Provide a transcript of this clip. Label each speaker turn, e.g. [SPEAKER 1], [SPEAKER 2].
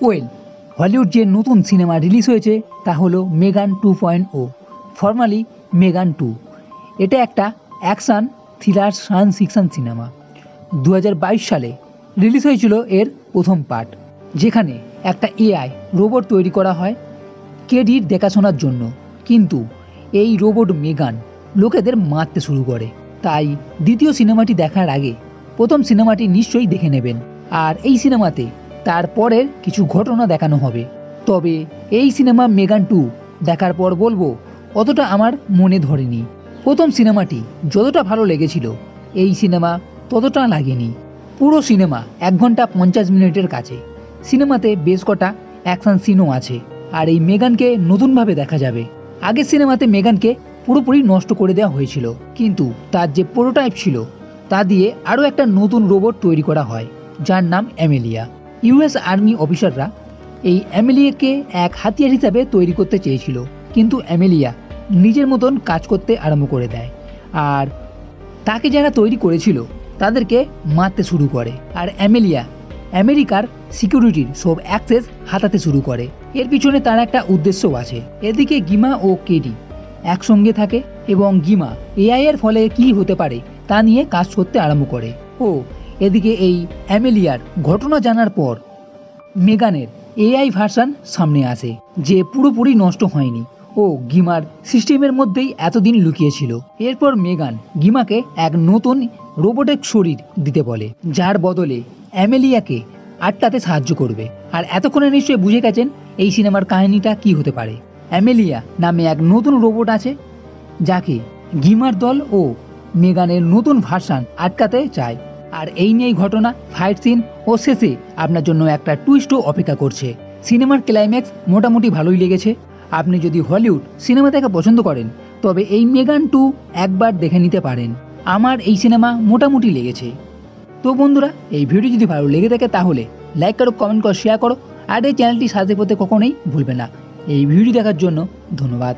[SPEAKER 1] Well, Hollywood যে নতুন cinema release হয়েছে তা হলো মেগান 2.0, ফর্মালি মেগান 2। এটা একটা action thriller science fiction cinema. 2022 সালে রিলিজ হয়েছিল এর প্রথম পার্ট, যেখানে একটা এআই রোবট তৈরি করা হয় কেডির দেখাশোনার জন্য। কিন্তু এই রোবট মেগান লোকেদের মারতে শুরু করে। তাই দ্বিতীয় সিনেমাটি দেখার আগে প্রথম সিনেমাটি নিশ্চয়ই দেখে নেবেন। আর এই সিনেমাতে তার পরের কিছু ঘটনা দেখানো হবে। তবে এই সিনেমা মেগান 2 দেখার পর বলবো অতটা আমার মনে ধরেনি। প্রথম সিনেমাটি যতটা ভালো লেগেছিল এই সিনেমা ততটা লাগেনি। পুরো সিনেমা 1 ঘন্টা 50 মিনিটের কাছে। সিনেমাতে বেশ কটা অ্যাকশন সিনও আছে। আর এই মেগানকে নতুনভাবে দেখা যাবে। আগের সিনেমাতে মেগানকে পুরোপুরি নষ্ট করে দেওয়া হয়েছিল, কিন্তু তার যে প্রোটোটাইপ ছিল তা দিয়ে আরও একটা নতুন রোবট তৈরি করা হয়, যার নাম অ্যামেলিয়া। ইউএস আর্মি অফিসাররা এই অ্যামেলিয়াকে এক হাতিয়ার হিসাবে তৈরি করতে চেয়েছিল, কিন্তু অ্যামেলিয়া নিজের মতন কাজ করতে আরম্ভ করে দেয়। আর তাকে যারা তৈরি করেছিল তাদেরকে মারতে শুরু করে। আর অ্যামেলিয়া আমেরিকার সিকিউরিটির সব অ্যাক্সেস হাতাতে শুরু করে। এর পিছনে তার একটা উদ্দেশ্যও আছে। এদিকে গিমা ও কেডি একসঙ্গে থাকে এবং গিমা এআই এর ফলে কি হতে পারে তা নিয়ে কাজ করতে আরম্ভ করে। ও এদিকে এই অ্যামেলিয়ার ঘটনা জানার পর মেগানের এআই ভার্সন সামনে আসে, যে পুরোপুরি নষ্ট হয়নি ও গিমার সিস্টেমের মধ্যেই এতদিন লুকিয়েছিল। এরপর মেগান গিমাকে এক নতুন রোবটের শরীর দিতে বলে, যার বদলে অ্যামেলিয়াকে আটকাতে সাহায্য করবে। আর এতক্ষণে নিশ্চয়ই বুঝে গেছেন এই সিনেমার কাহিনীটা কি হতে পারে। অ্যামেলিয়া নামে এক নতুন রোবট আছে, যাকে গিমার দল ও মেগানের নতুন ভার্সন আটকাতে চায়। আর এই নিয়েই ঘটনা, ফাইট সিন ও শেষে আপনার জন্য একটা টুইস্টও অপেক্ষা করছে। সিনেমার ক্লাইম্যাক্স মোটামুটি ভালোই লেগেছে। আপনি যদি হলিউড সিনেমা দেখা পছন্দ করেন তবে এই মেগান 2 একবার দেখে নিতে পারেন। আমার এই সিনেমা মোটামুটি লেগেছে। তো বন্ধুরা, এই ভিডিও যদি ভালো লেগে থাকে তাহলে লাইক করো, কমেন্ট করো, শেয়ার করো। আর এই চ্যানেলটি সাবস্ক্রাইব করতে কখনোই ভুলবে না। এই ভিডিও দেখার জন্য ধন্যবাদ।